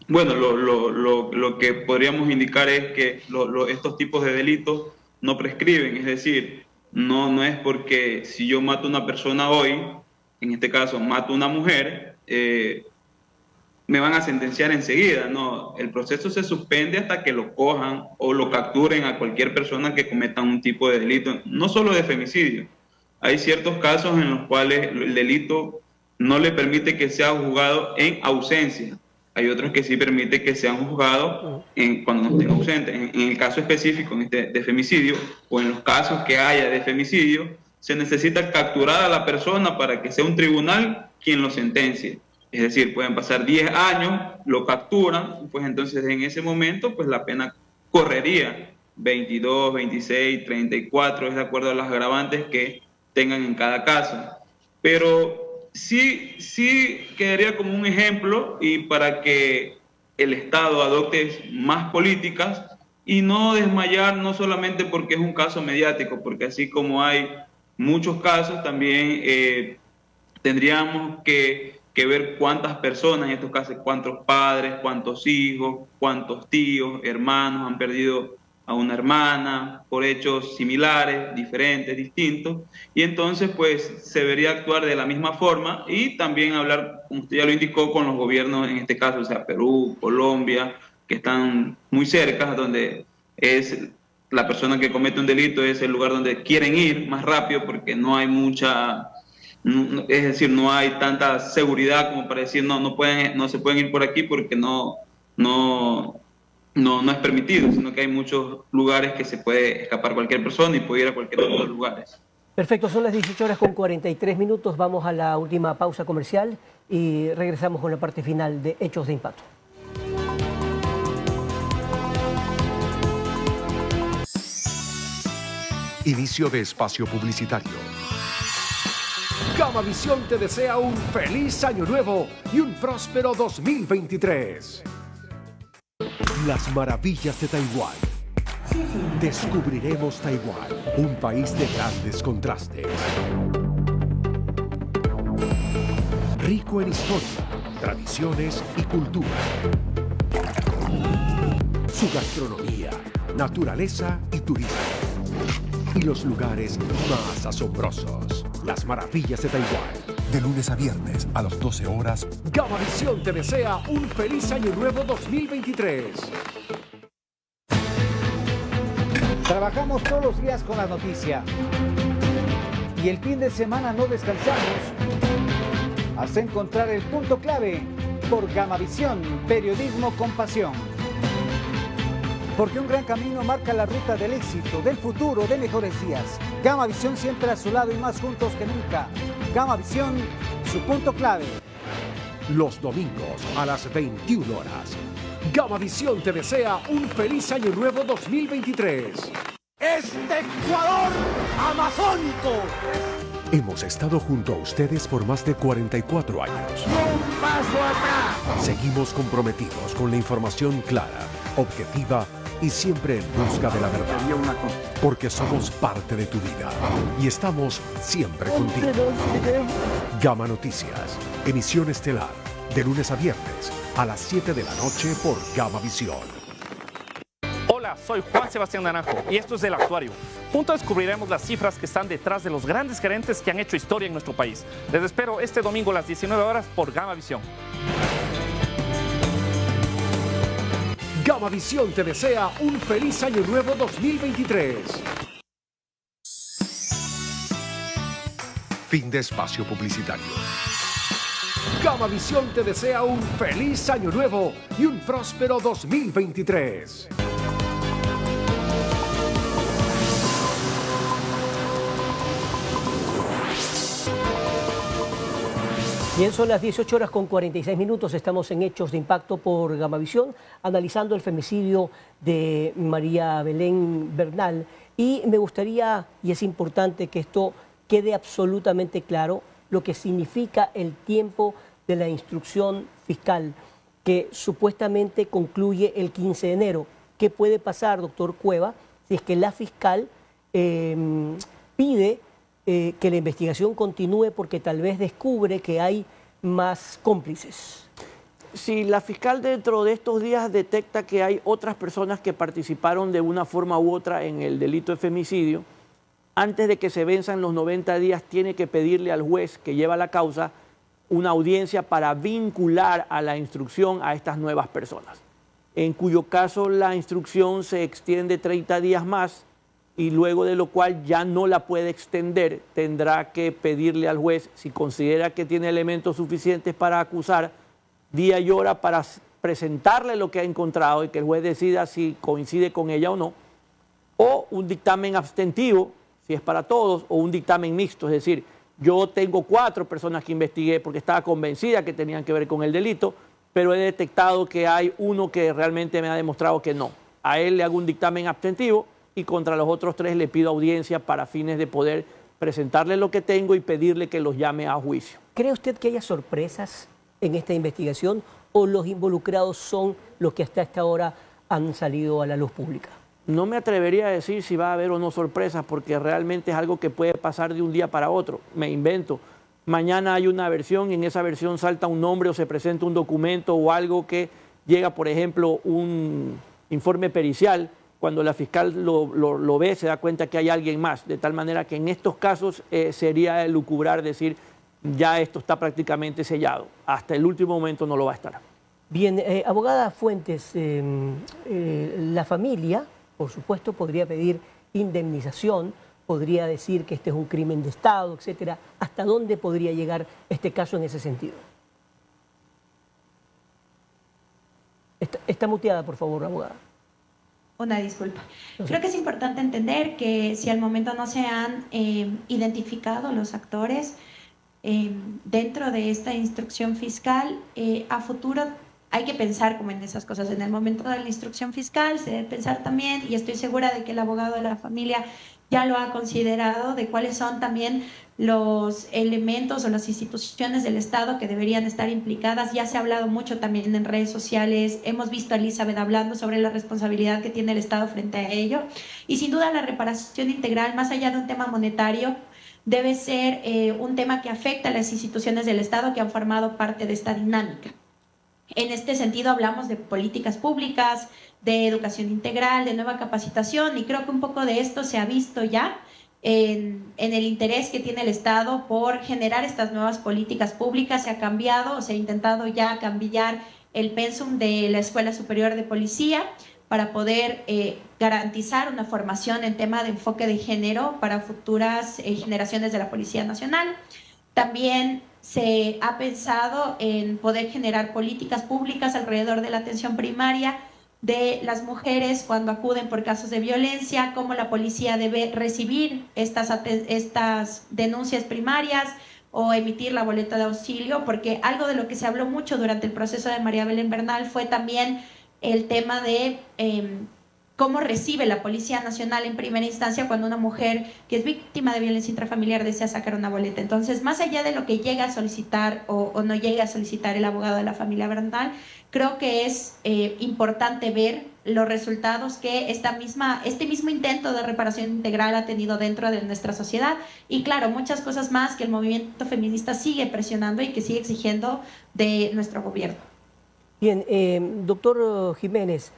bueno, lo que podríamos indicar es que estos tipos de delitos no prescriben, es decir, no es porque si yo mato a una persona hoy, en este caso mato a una mujer, me van a sentenciar enseguida. No, el proceso se suspende hasta que lo cojan o lo capturen a cualquier persona que cometa un tipo de delito, no solo de femicidio. Hay ciertos casos en los cuales el delito no le permite que sea juzgado en ausencia. hay otros que sí permite que sean juzgados cuando no estén ausentes. En el caso específico de femicidio, o en los casos que haya de femicidio, se necesita capturar a la persona para que sea un tribunal quien lo sentencie. Es decir, pueden pasar 10 años, lo capturan, pues entonces en ese momento pues la pena correría 22, 26, 34, es de acuerdo a las agravantes que tengan en cada caso. Pero sí quedaría como un ejemplo y para que el Estado adopte más políticas y no desmayar no solamente porque es un caso mediático, porque así como hay muchos casos, también tendríamos que ver cuántas personas, en estos casos, cuántos padres, cuántos hijos, cuántos tíos, hermanos han perdido a una hermana por hechos similares, diferentes, distintos, y entonces pues se debería actuar de la misma forma y también hablar, como usted ya lo indicó, con los gobiernos, en este caso, o sea, Perú, Colombia, que están muy cerca, donde es la persona que comete un delito, es el lugar donde quieren ir más rápido porque no hay mucha... Es decir, no hay tanta seguridad como para decir no se pueden ir por aquí porque no es permitido, sino que hay muchos lugares que se puede escapar cualquier persona y puede ir a cualquier otro lugares. Perfecto, son las 18:43, vamos a la última pausa comercial y regresamos con la parte final de Hechos de Impacto. Inicio de espacio publicitario. Gamavisión te desea un feliz año nuevo y un próspero 2023. Las maravillas de Taiwán. Descubriremos Taiwán, un país de grandes contrastes. Rico en historia, tradiciones y cultura. Su gastronomía, naturaleza y turismo. Y los lugares más asombrosos. Las maravillas de Taiwán. De lunes a viernes a las 12 horas. Gamavisión te desea un feliz año nuevo 2023. Trabajamos todos los días con la noticia. Y el fin de semana no descansamos hasta encontrar el punto clave por Gamavisión, periodismo con pasión. Porque un gran camino marca la ruta del éxito, del futuro, de mejores días. Gamavisión siempre a su lado y más juntos que nunca. Gamavisión, su punto clave. Los domingos a las 21 horas. Gamavisión te desea un feliz año nuevo 2023. ¡Este Ecuador amazónico! Hemos estado junto a ustedes por más de 44 años. ¡Un paso atrás! Seguimos comprometidos con la información clara, objetiva y siempre en busca de la verdad. Porque somos parte de tu vida y estamos siempre contigo. Gama Noticias, emisión estelar, de lunes a viernes a las 7 de la noche por Gamavisión. Hola, soy Juan Sebastián Naranjo y esto es El Actuario. Juntos descubriremos las cifras que están detrás de los grandes gerentes que han hecho historia en nuestro país. Les espero este domingo a las 19 horas por Gamavisión. Gamavisión te desea un feliz año nuevo 2023. Fin de espacio publicitario. Gamavisión te desea un feliz año nuevo y un próspero 2023. Bien, son las 18:46, estamos en Hechos de Impacto por Gamavisión, analizando el femicidio de María Belén Bernal. Y me gustaría, y es importante que esto quede absolutamente claro, lo que significa el tiempo de la instrucción fiscal, que supuestamente concluye el 15 de enero. ¿Qué puede pasar, doctor Cueva, si es que la fiscal pide que la investigación continúe porque tal vez descubre que hay más cómplices? Si la fiscal dentro de estos días detecta que hay otras personas que participaron de una forma u otra en el delito de femicidio, antes de que se venzan los 90 días tiene que pedirle al juez que lleva la causa una audiencia para vincular a la instrucción a estas nuevas personas, en cuyo caso la instrucción se extiende 30 días más, y luego de lo cual ya no la puede extender, tendrá que pedirle al juez, si considera que tiene elementos suficientes para acusar, día y hora para presentarle lo que ha encontrado y que el juez decida si coincide con ella o no, o un dictamen abstentivo, si es para todos, o un dictamen mixto, es decir, yo tengo 4 personas que investigué porque estaba convencida que tenían que ver con el delito, pero he detectado que hay uno que realmente me ha demostrado que no. A él le hago un dictamen abstentivo y contra los otros 3 le pido audiencia para fines de poder presentarle lo que tengo y pedirle que los llame a juicio. ¿Cree usted que haya sorpresas en esta investigación o los involucrados son los que hasta esta hora han salido a la luz pública? No me atrevería a decir si va a haber o no sorpresas porque realmente es algo que puede pasar de un día para otro. Me invento. Mañana hay una versión y en esa versión salta un nombre o se presenta un documento o algo que llega, por ejemplo, un informe pericial. Cuando la fiscal lo ve se da cuenta que hay alguien más. De tal manera que en estos casos sería elucubrar decir ya esto está prácticamente sellado. Hasta el último momento no lo va a estar. Bien, abogada Fuentes, la familia, por supuesto, podría pedir indemnización, podría decir que este es un crimen de Estado, etcétera. ¿Hasta dónde podría llegar este caso en ese sentido? Está muteada, por favor, abogada. Una disculpa. Creo que es importante entender que si al momento no se han identificado los actores dentro de esta instrucción fiscal, a futuro hay que pensar como en esas cosas. En el momento de la instrucción fiscal se debe pensar también, y estoy segura de que el abogado de la familia ya lo ha considerado, de cuáles son también los elementos o las instituciones del Estado que deberían estar implicadas. Ya se ha hablado mucho también en redes sociales, hemos visto a Elizabeth hablando sobre la responsabilidad que tiene el Estado frente a ello, y sin duda la reparación integral, más allá de un tema monetario, debe ser un tema que afecta a las instituciones del Estado que han formado parte de esta dinámica. En este sentido hablamos de políticas públicas, de educación integral, de nueva capacitación, y creo que un poco de esto se ha visto ya en el interés que tiene el Estado por generar estas nuevas políticas públicas. Se ha cambiado, se ha intentado ya cambiar el pensum de la Escuela Superior de Policía para poder garantizar una formación en tema de enfoque de género para futuras generaciones de la Policía Nacional. También se ha pensado en poder generar políticas públicas alrededor de la atención primaria de las mujeres cuando acuden por casos de violencia, cómo la policía debe recibir estas denuncias primarias o emitir la boleta de auxilio, porque algo de lo que se habló mucho durante el proceso de María Belén Bernal fue también el tema de cómo recibe la Policía Nacional en primera instancia cuando una mujer que es víctima de violencia intrafamiliar desea sacar una boleta. Entonces, más allá de lo que llega a solicitar o no llega a solicitar el abogado de la familia Bernal, creo que es importante ver los resultados que este mismo intento de reparación integral ha tenido dentro de nuestra sociedad, y claro, muchas cosas más que el movimiento feminista sigue presionando y que sigue exigiendo de nuestro gobierno. Bien, doctor Jiménez,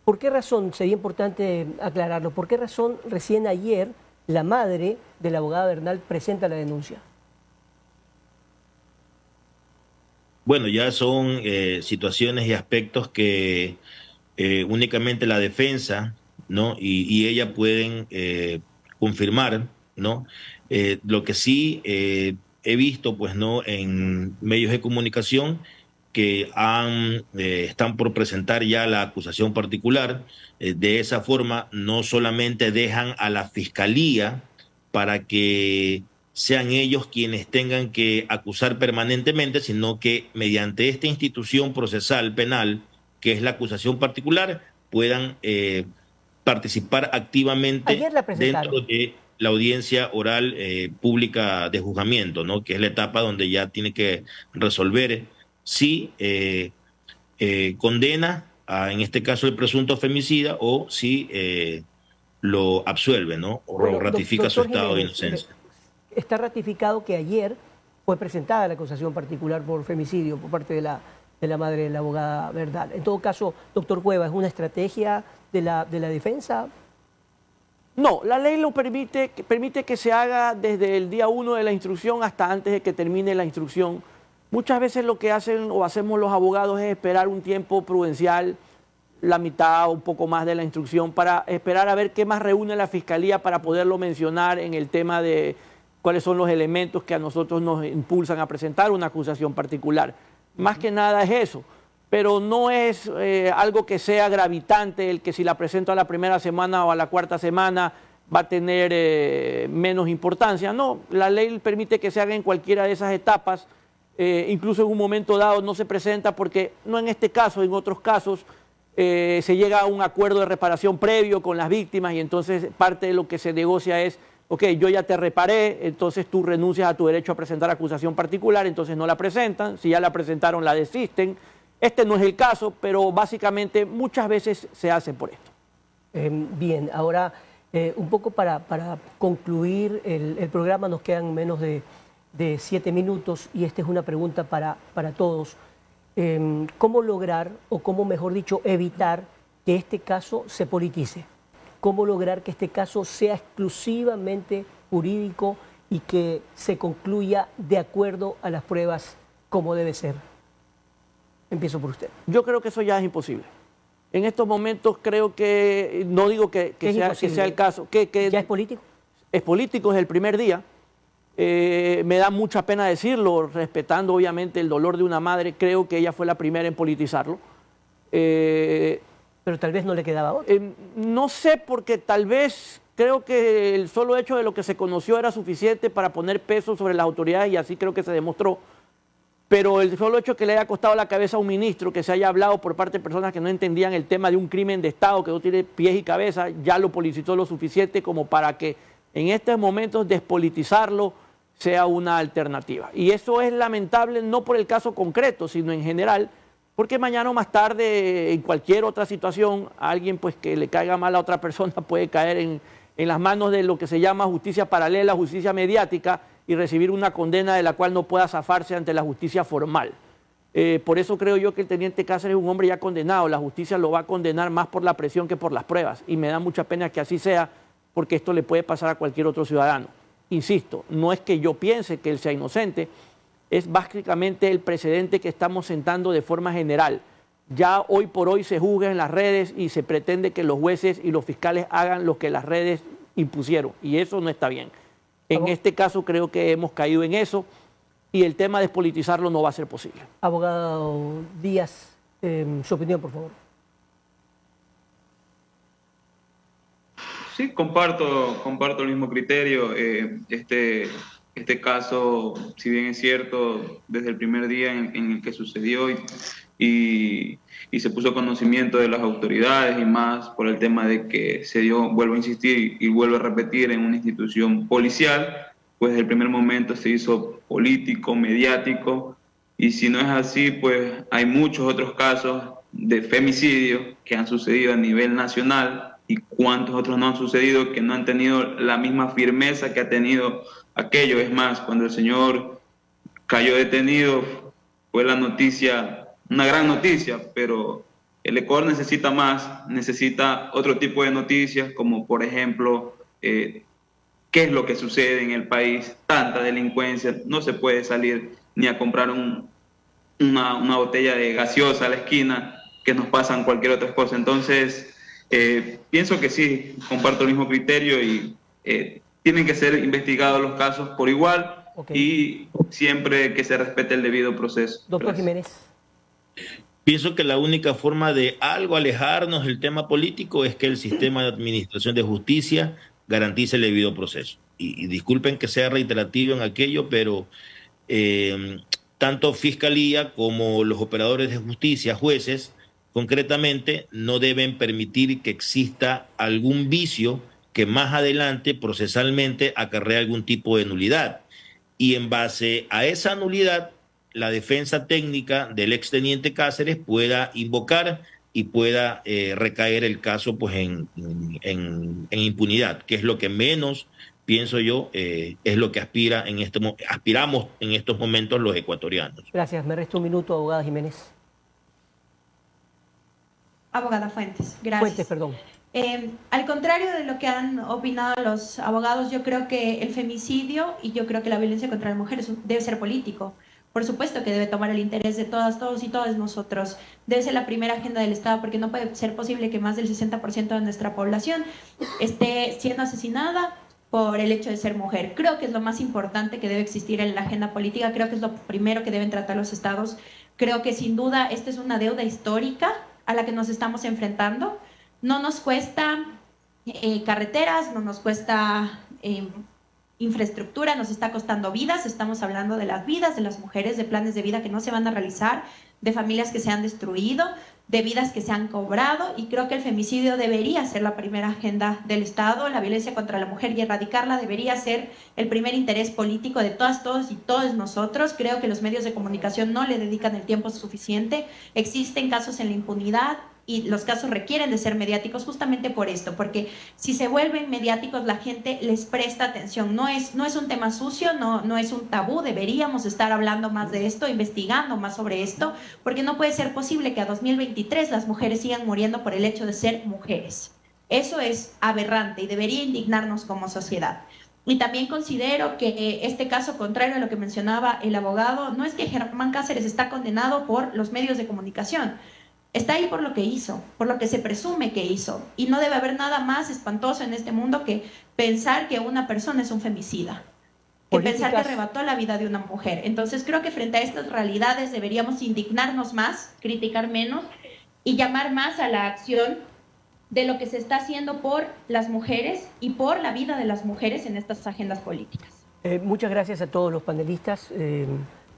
¿por qué razón, sería importante aclararlo, por qué razón recién ayer la madre de la abogada Bernal presenta la denuncia? Bueno, ya son situaciones y aspectos que únicamente la defensa, ¿no? y ella pueden confirmar, ¿no? Lo que sí he visto, pues, ¿no? en medios de comunicación que están por presentar ya la acusación particular. De esa forma no solamente dejan a la fiscalía para que sean ellos quienes tengan que acusar permanentemente, sino que mediante esta institución procesal penal, que es la acusación particular, puedan participar activamente dentro de la audiencia oral pública de juzgamiento, ¿no? Que es la etapa donde ya tiene que resolver si condena en este caso el presunto femicida o si lo absuelve, ¿no? O ratifica su estado de inocencia. Está ratificado que ayer fue presentada la acusación particular por femicidio por parte de la madre de la abogada Bernal. En todo caso, doctor Cueva, ¿es una estrategia de la defensa? No, la ley lo permite que se haga desde el día 1 de la instrucción hasta antes de que termine la instrucción. Muchas veces lo que hacen o hacemos los abogados es esperar un tiempo prudencial, la mitad o un poco más de la instrucción, para esperar a ver qué más reúne la Fiscalía para poderlo mencionar en el tema de cuáles son los elementos que a nosotros nos impulsan a presentar una acusación particular. Más que nada es eso. Pero no es algo que sea gravitante, el que si la presento a la primera semana o a la cuarta semana va a tener menos importancia. No, la ley permite que se haga en cualquiera de esas etapas, incluso en un momento dado no se presenta porque, no en este caso, en otros casos, se llega a un acuerdo de reparación previo con las víctimas y entonces parte de lo que se negocia es, ok, yo ya te reparé, entonces tú renuncias a tu derecho a presentar acusación particular, entonces no la presentan, si ya la presentaron la desisten. Este no es el caso, pero básicamente muchas veces se hace por esto. Bien, ahora un poco para concluir el programa, nos quedan menos de 7 minutos y esta es una pregunta para todos. ¿Cómo lograr, o cómo mejor dicho, evitar que este caso se politice? ¿Cómo lograr que este caso sea exclusivamente jurídico y que se concluya de acuerdo a las pruebas como debe ser? Empiezo por usted. Yo creo que eso ya es imposible. En estos momentos creo que, no digo que sea el caso. ¿Ya es político? Es político desde el primer día. Me da mucha pena decirlo, respetando obviamente el dolor de una madre. Creo que ella fue la primera en politizarlo. Pero tal vez no le quedaba otra. No sé, porque tal vez creo que el solo hecho de lo que se conoció era suficiente para poner peso sobre las autoridades y así creo que se demostró. Pero el solo hecho que le haya costado la cabeza a un ministro, que se haya hablado por parte de personas que no entendían el tema de un crimen de Estado que no tiene pies y cabeza, ya lo politizó lo suficiente como para que en estos momentos despolitizarlo sea una alternativa. Y eso es lamentable no por el caso concreto, sino en general, porque mañana o más tarde, en cualquier otra situación, alguien pues que le caiga mal a otra persona puede caer en las manos de lo que se llama justicia paralela, justicia mediática, y recibir una condena de la cual no pueda zafarse ante la justicia formal. Por eso creo yo que el teniente Cáceres es un hombre ya condenado. La justicia lo va a condenar más por la presión que por las pruebas. Y me da mucha pena que así sea, porque esto le puede pasar a cualquier otro ciudadano. Insisto, no es que yo piense que él sea inocente, es básicamente el precedente que estamos sentando de forma general. Ya hoy por hoy se juzga en las redes y se pretende que los jueces y los fiscales hagan lo que las redes impusieron. Y eso no está bien. En este caso creo que hemos caído en eso y el tema de despolitizarlo no va a ser posible. Abogado Díaz, su opinión, por favor. Sí, comparto el mismo criterio. Este caso, si bien es cierto, desde el primer día en el que sucedió y se puso conocimiento de las autoridades y más por el tema de que se dio, vuelvo a insistir y vuelvo a repetir, en una institución policial, pues desde el primer momento se hizo político, mediático, y si no es así, pues hay muchos otros casos de femicidio que han sucedido a nivel nacional y cuántos otros no han sucedido que no han tenido la misma firmeza que ha tenido aquello. Es más, cuando el señor cayó detenido fue la noticia, una gran noticia, pero el Ecuador necesita más, necesita otro tipo de noticias, como por ejemplo, qué es lo que sucede en el país, tanta delincuencia, no se puede salir ni a comprar una botella de gaseosa a la esquina, que nos pasan cualquier otra cosa. Entonces, pienso que sí, comparto el mismo criterio y tienen que ser investigados los casos por igual, y siempre que se respete el debido proceso. Doctor Jiménez. Pienso que la única forma de algo alejarnos del tema político es que el sistema de administración de justicia garantice el debido proceso. Y disculpen que sea reiterativo en aquello, pero tanto Fiscalía como los operadores de justicia, jueces, concretamente, no deben permitir que exista algún vicio que más adelante procesalmente acarrea algún tipo de nulidad. Y en base a esa nulidad, la defensa técnica del exteniente Cáceres pueda invocar y pueda recaer el caso pues en impunidad, que es lo que menos, pienso yo, es lo que aspiramos en estos momentos los ecuatorianos. Gracias. Me resta un minuto, abogada Jiménez. Abogada Fuentes, gracias. Fuentes, perdón. Al contrario de lo que han opinado los abogados, yo creo que el femicidio y yo creo que la violencia contra las mujeres debe ser político. Por supuesto que debe tomar el interés de todas, todos y todas nosotros. Debe ser la primera agenda del Estado, porque no puede ser posible que más del 60% de nuestra población esté siendo asesinada por el hecho de ser mujer. Creo que es lo más importante que debe existir en la agenda política, creo que es lo primero que deben tratar los estados, Creo que sin duda esta es una deuda histórica a la que nos estamos enfrentando. No nos cuesta carreteras, no nos cuesta infraestructura, nos está costando vidas. Estamos hablando de las vidas de las mujeres, de planes de vida que no se van a realizar, de familias que se han destruido, de vidas que se han cobrado, y creo que el femicidio debería ser la primera agenda del Estado. La violencia contra la mujer y erradicarla debería ser el primer interés político de todas, todos y todos nosotros. Creo que los medios de comunicación no le dedican el tiempo suficiente. Existen casos en la impunidad y los casos requieren de ser mediáticos justamente por esto, porque si se vuelven mediáticos la gente les presta atención. No es un tema sucio, no es un tabú. Deberíamos estar hablando más de esto, investigando más sobre esto, porque no puede ser posible que a 2023 las mujeres sigan muriendo por el hecho de ser mujeres. Eso es aberrante y debería indignarnos como sociedad. Y también considero que este caso, contrario a lo que mencionaba el abogado, no es que Germán Cáceres está condenado por los medios de comunicación. Está ahí por lo que hizo, por lo que se presume que hizo. Y no debe haber nada más espantoso en este mundo que pensar que una persona es un femicida, que pensar que arrebató la vida de una mujer. Entonces creo que frente a estas realidades deberíamos indignarnos más, criticar menos y llamar más a la acción de lo que se está haciendo por las mujeres y por la vida de las mujeres en estas agendas políticas. Muchas gracias a todos los panelistas.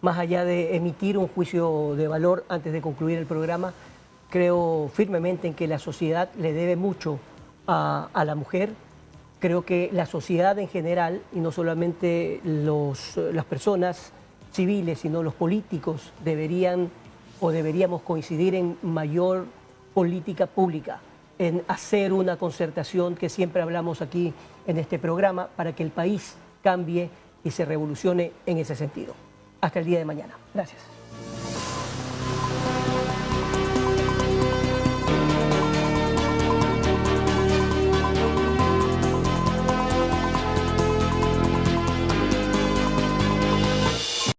Más allá de emitir un juicio de valor antes de concluir el programa, creo firmemente en que la sociedad le debe mucho a la mujer. Creo que la sociedad en general, y no solamente las personas civiles, sino los políticos, deberíamos coincidir en mayor política pública, en hacer una concertación que siempre hablamos aquí en este programa para que el país cambie y se revolucione en ese sentido. Hasta el día de mañana. Gracias.